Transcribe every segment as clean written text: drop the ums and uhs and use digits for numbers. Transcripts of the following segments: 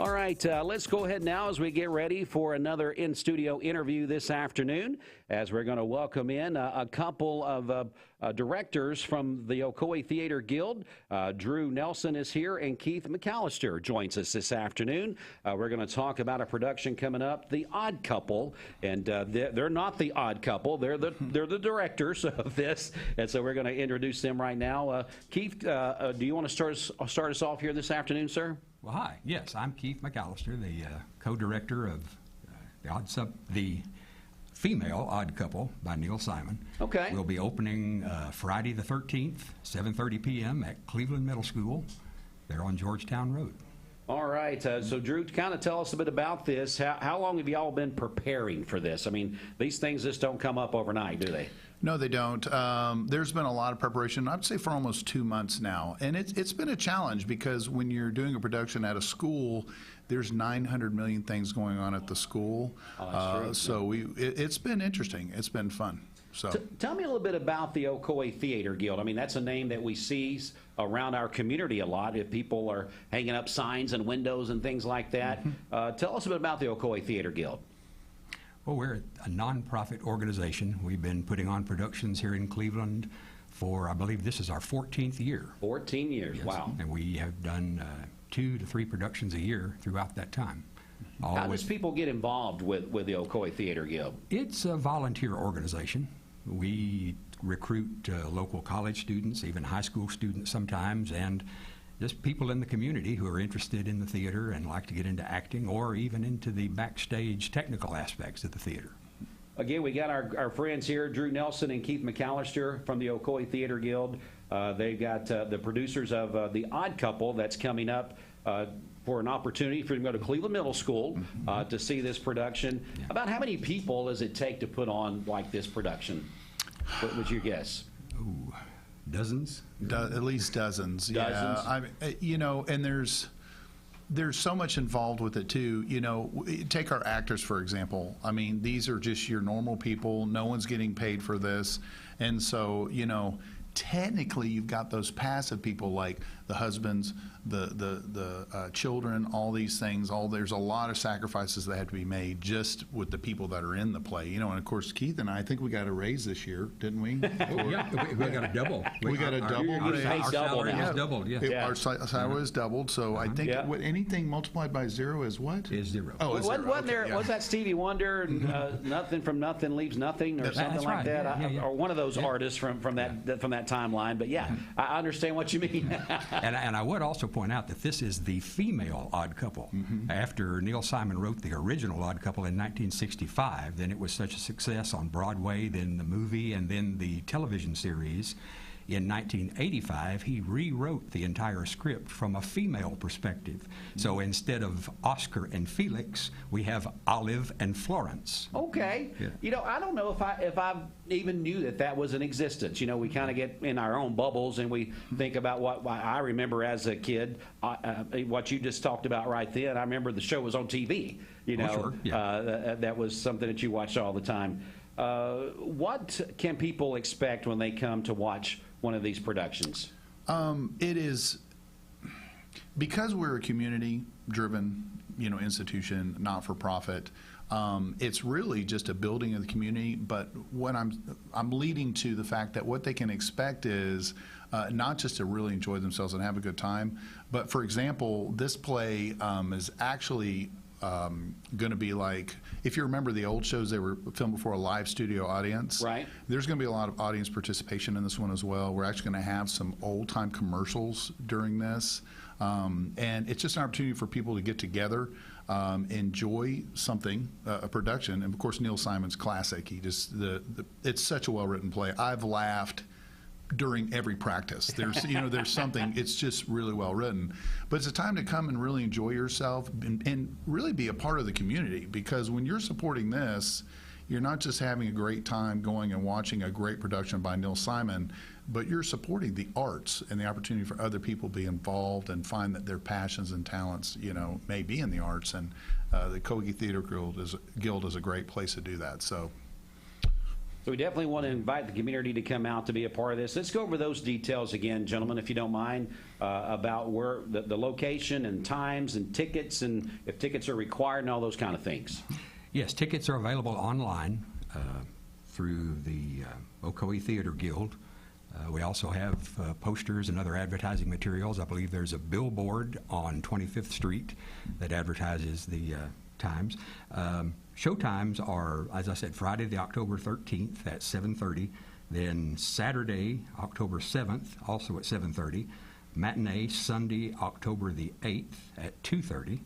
All right, let's go ahead now as we get ready for another in-studio interview this afternoon, as we're going to welcome in a couple of directors from the Ocoee Theatre Guild. Drew Nelson is here, and Keith McAlister joins us this afternoon. We're going to talk about a production coming up, The Odd Couple, and they're not The Odd Couple. They're the directors of this, and so we're going to introduce them right now. Keith, do you want to start us off here this afternoon, sir? Well, hi. Yes, I'm Keith McAlister, the co-director of the Female Odd Couple by Neil Simon. Okay. We'll be opening Friday the 13th, 7:30 p.m. at Cleveland Middle School. They're on Georgetown Road. All right. So, Drew, kind of tell us a bit about this. How long have y'all been preparing for this? I mean, these things just don't come up overnight, do they? No, they don't. There's been a lot of preparation, I'd say for almost 2 months now. And it's been a challenge because when you're doing a production at a school, there's 900 million things going on at the school. So it's been interesting. It's been fun. So tell me a little bit about the Ocoee Theatre Guild. I mean, that's a name that we see around our community a lot if people are hanging up signs and windows and things like that. Tell us a bit about the Ocoee Theatre Guild. Well, we're a nonprofit organization. We've been putting on productions here in Cleveland for, I believe this is our 14th year. 14 years, yes. Wow. And we have done 2 to 3 productions a year throughout that time. How does people get involved with the Ocoee Theatre Guild? It's a volunteer organization. We recruit local college students, even high school students sometimes, and just people in the community who are interested in the theater and like to get into acting or even into the backstage technical aspects of the theater. Again, we got our friends here, Drew Nelson and Keith McAlister from the Ocoee Theatre Guild. They've got the producers of The Odd Couple that's coming up for an opportunity for them to go to Cleveland Middle School to see this production. Yeah. About how many people does it take to put on like this production? What would you guess? Ooh. Dozens? At least dozens. Dozens. Yeah, you know, and there's so much involved with it too. You know, take our actors for example. I mean, these are just your normal people. No one's getting paid for this, and so you know, technically you've got those passive people like the husbands, the children, all these things. There's a lot of sacrifices that have to be made just with the people that are in the play. You know, and of course Keith and I think we got a raise this year, didn't we? Yeah, we got a double. We got a double raise. Our salary is doubled. Yeah. Our salary is doubled. So I think anything multiplied by 0 is what? Is 0. Oh, it's 0. Was that Stevie Wonder? Nothing from nothing leaves nothing, or something like that, or one of those artists from that timeline. But yeah, I understand what you mean. And I would also point out that this is the female Odd Couple. After Neil Simon wrote the original Odd Couple in 1965, then it was such a success on Broadway, then the movie, and then the television series. In 1985, he rewrote the entire script from a female perspective. So instead of Oscar and Felix, we have Olive and Florence. Okay. Yeah. You know, I don't know if I even knew that was in existence. You know, we kind of get in our own bubbles and we think about what I remember as a kid. What you just talked about right then, I remember the show was on TV. You know, sure. Yeah. That was something that you watched all the time. What can people expect when they come to watch one of these productions? It is, because we're a community-driven, you know, institution, not-for-profit. It's really just a building of the community. But what I'm leading to the fact that what they can expect is not just to really enjoy themselves and have a good time, but for example, this play is actually going to be like, if you remember the old shows, they were filmed before a live studio audience. Right. There's going to be a lot of audience participation in this one as well. We're actually going to have some old-time commercials during this. And it's just an opportunity for people to get together, enjoy something, a production. And of course, Neil Simon's classic. He just, it's such a well-written play. I've laughed during every practice. There's, you know, there's something, it's just really well written. But it's a time to come and really enjoy yourself and really be a part of the community, because when you're supporting this, you're not just having a great time going and watching a great production by Neil Simon, but you're supporting the arts and the opportunity for other people to be involved and find that their passions and talents, you know, may be in the arts. And the Ocoee Theatre Guild is a great place to do that. So So we definitely want to invite the community to come out to be a part of this. Let's go over those details again, gentlemen, if you don't mind, about where the location and times and tickets, and if tickets are required and all those kind of things. Yes, tickets are available online through the Ocoee Theatre Guild. We also have posters and other advertising materials. I believe there's a billboard on 25th Street that advertises the times. Show times are, as I said, Friday the October 13th at 7:30, then Saturday, October 7th, also at 7:30, matinee Sunday, October the 8th at 2:30,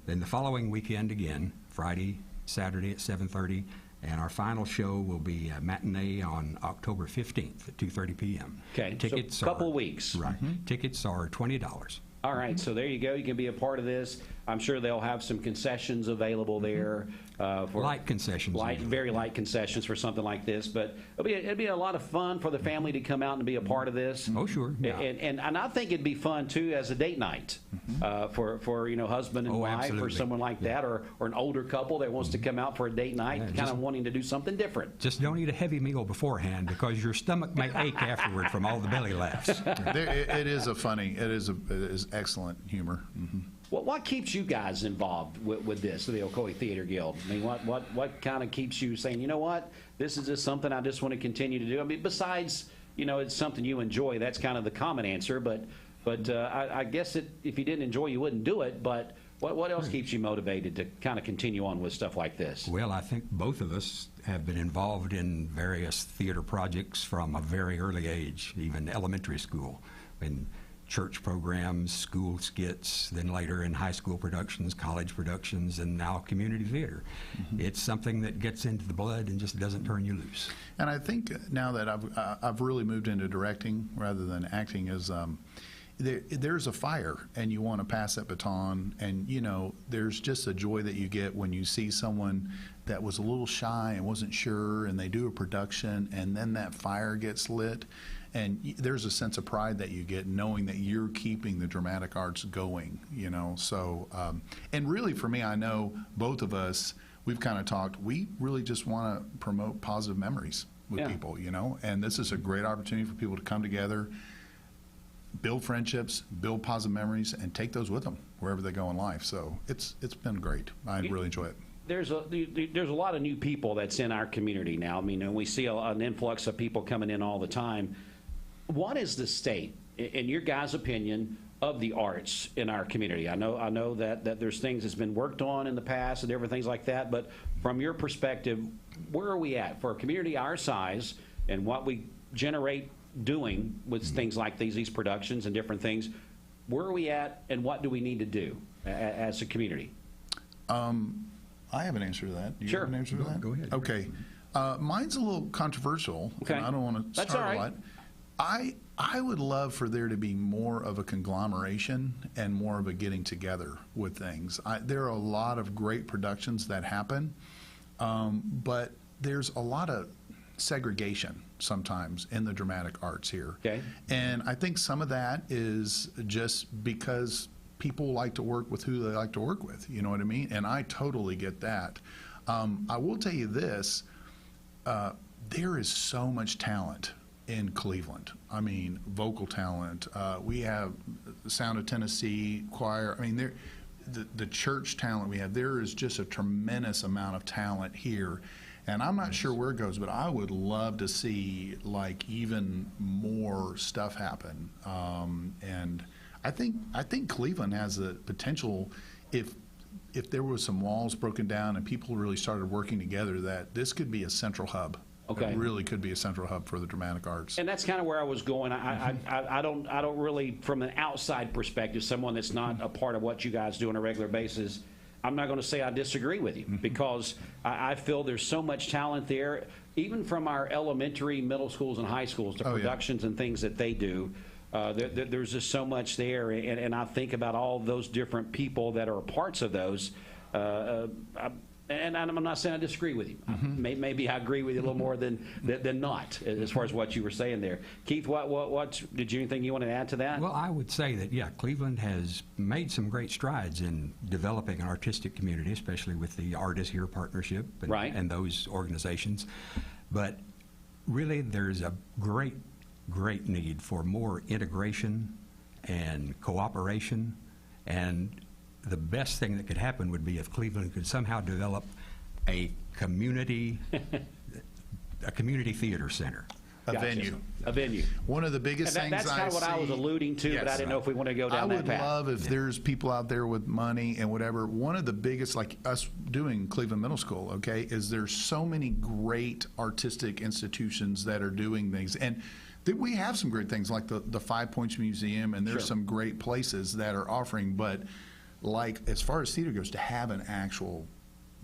then the following weekend again, Friday, Saturday at 7:30, and our final show will be a matinee on October 15th at 2:30 p.m. Okay, Tickets so a couple of weeks. Right. Tickets are $20. All right, so there you go. You can be a part of this. I'm sure they'll have some concessions available there. For Light concessions. very light concessions for something like this. But it'd be a lot of fun for the family to come out and be a part of this. Oh, sure. Yeah. And I think it'd be fun, too, as a date night for husband and wife, absolutely. or someone like that, or an older couple that wants to come out for a date night, kind of wanting to do something different. Just don't eat a heavy meal beforehand, because your stomach may ache afterward from all the belly laughs. It is excellent humor. Well, what keeps you guys involved with this, the Ocoee Theatre Guild? I mean, what kind of keeps you saying, you know what, this is just something I just want to continue to do? I mean, besides, it's something you enjoy. That's kind of the common answer. But I guess if you didn't enjoy, you wouldn't do it. But what else keeps you motivated to kind of continue on with stuff like this? Well, I think both of us have been involved in various theater projects from a very early age, even elementary school. In church programs, school skits, then later in high school productions, college productions, and now community theater. It's something that gets into the blood and just doesn't turn you loose. And I think now that I've really moved into directing rather than acting, is there's a fire, and you want to pass that baton, and there's just a joy that you get when you see someone that was a little shy and wasn't sure, and they do a production, and then that fire gets lit. And there's a sense of pride that you get knowing that you're keeping the dramatic arts going, So, and really for me, I know both of us, we've kind of talked, we really just want to promote positive memories with people, And this is a great opportunity for people to come together, build friendships, build positive memories, and take those with them wherever they go in life. So it's been great. I really enjoy it. There's a lot of new people that's in our community now. I mean, we see an influx of people coming in all the time. What is the state, in your guys' opinion, of the arts in our community? I know that there's things that's been worked on in the past and different things like that, but from your perspective, where are we at for a community our size and what we generate doing with things like these productions and different things? Where are we at, and what do we need to do as a community? I have an answer to that. Do you Sure. have an answer to that? Go ahead. Okay. Mine's a little controversial. Okay. And I don't want to That's start all a right. lot. I would love for there to be more of a conglomeration and more of a getting together with things. There are a lot of great productions that happen, but there's a lot of segregation sometimes in the dramatic arts here. Okay. And I think some of that is just because people like to work with who they like to work with, you know what I mean? And I totally get that. I will tell you this, there is so much talent in Cleveland. I mean, vocal talent. We have Sound of Tennessee choir. I mean, the church talent we have. There is just a tremendous amount of talent here. And I'm not sure where it goes, but I would love to see like even more stuff happen. And I think Cleveland has the potential, if there was some walls broken down and people really started working together, that this could be a central hub. Okay. It really could be a central hub for the dramatic arts. And that's kind of where I was going. I don't really, from an outside perspective, someone that's not a part of what you guys do on a regular basis, I'm not going to say I disagree with you, because I feel there's so much talent there, even from our elementary, middle schools, and high schools, the productions and things that they do. There's just so much there, and I think about all those different people that are parts of those. And I'm not saying I disagree with you. Maybe I agree with you a little more than not, as far as what you were saying there. Keith, did you anything you want to add to that? Well, I would say that, yeah, Cleveland has made some great strides in developing an artistic community, especially with the Art is Here partnership and those organizations. But really there's a great need for more integration and cooperation, and the best thing that could happen would be if Cleveland could somehow develop a community theater center. A venue. A venue. One of the biggest things that's kind of what I was alluding to, but I didn't know if we want to go down that path. I would love if there's people out there with money and whatever. One of the biggest, like us doing Cleveland Middle School, okay, is there's so many great artistic institutions that are doing things. And we have some great things like the Five Points Museum, and there's some great places that are offering, but like as far as theater goes, to have an actual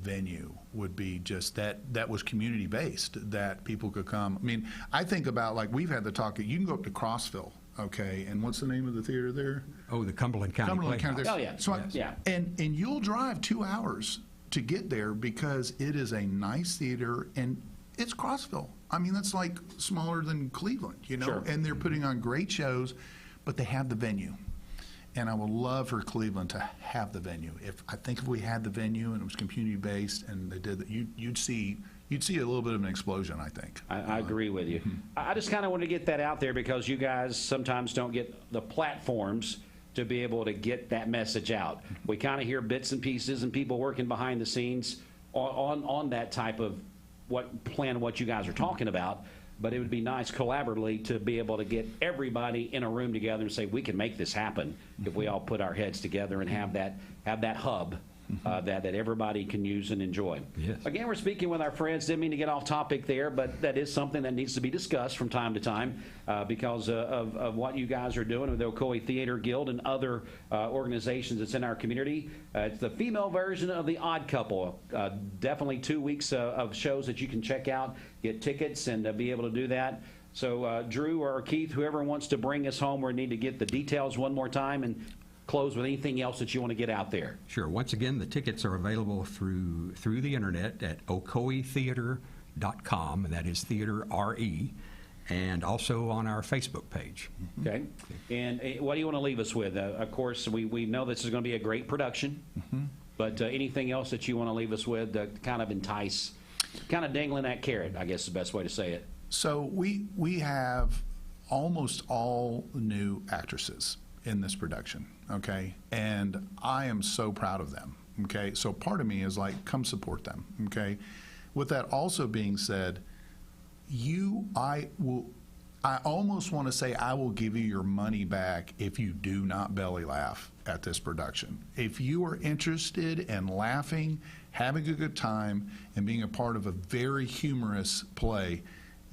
venue would be just that was community based, that people could come. I mean, I think about, like, we've had the talk, you can go up to Crossville, okay, and what's the name of the theater there? Oh, the Cumberland County Playhouse. Oh, yeah. So yeah. And you'll drive 2 hours to get there because it is a nice theater, and it's Crossville. I mean, that's like smaller than Cleveland, you know, Sure. and they're putting on great shows, but they have the venue. And I would love for Cleveland to have the venue. If we had the venue and it was community based and they did that, you'd see a little bit of an explosion, I think. I agree with you. I just kind of want to get that out there because you guys sometimes don't get the platforms to be able to get that message out. We kind of hear bits and pieces and people working behind the scenes on that type of what you guys are talking about. But it would be nice collaboratively to be able to get everybody in a room together and say, we can make this happen if we all put our heads together and have that hub that everybody can use and enjoy. Yes. Again, we're speaking with our friends. Didn't mean to get off topic there, but that is something that needs to be discussed from time to time because of what you guys are doing with the Ocoee Theatre Guild and other organizations that's in our community. It's the female version of The Odd Couple. Definitely 2 weeks of shows that you can check out, get tickets, and be able to do that. So Drew or Keith, whoever wants to bring us home, we need to get the details one more time and close with anything else that you want to get out there. Sure. Once again, the tickets are available through the internet at ocoeetheatre.com, and that is theater RE, and also on our Facebook page. Okay. And what do you want to leave us with? Of course, we know this is going to be a great production, but anything else that you want to leave us with to kind of entice, kind of dangling that carrot, I guess is the best way to say it. So we have almost all new actresses in this production, okay? And I am so proud of them, okay? So part of me is like, come support them, okay? With that also being said, I almost want to say I will give you your money back if you do not belly laugh at this production. If you are interested in laughing, having a good time, and being a part of a very humorous play,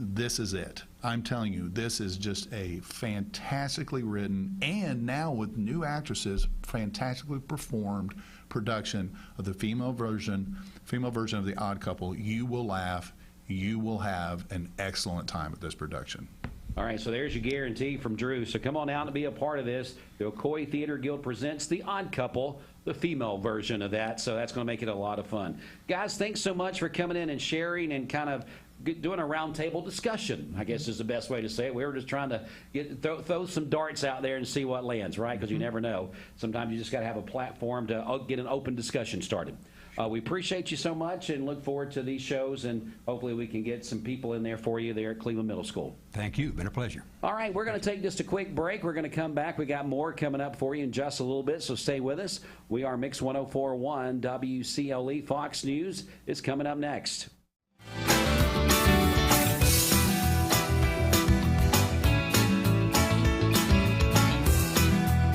this is it. I'm telling you, this is just a fantastically written, and now with new actresses, fantastically performed production of the female version of The Odd Couple. You will laugh. You will have an excellent time at this production. All right, so there's your guarantee from Drew. So come on out and be a part of this. The Ocoee Theatre Guild presents The Odd Couple, the female version of that. So that's going to make it a lot of fun. Guys, thanks so much for coming in and sharing and kind of doing a roundtable discussion, I guess is the best way to say it. We were just trying to throw some darts out there and see what lands, right? Because you never know. Sometimes you just got to have a platform to get an open discussion started. We appreciate you so much and look forward to these shows, and hopefully we can get some people in there for you there at Cleveland Middle School. Thank you. Been a pleasure. All right, we're going to take just a quick break. We're going to come back. We got more coming up for you in just a little bit, so stay with us. We are Mix 104.1 WCLE. Fox News is coming up next.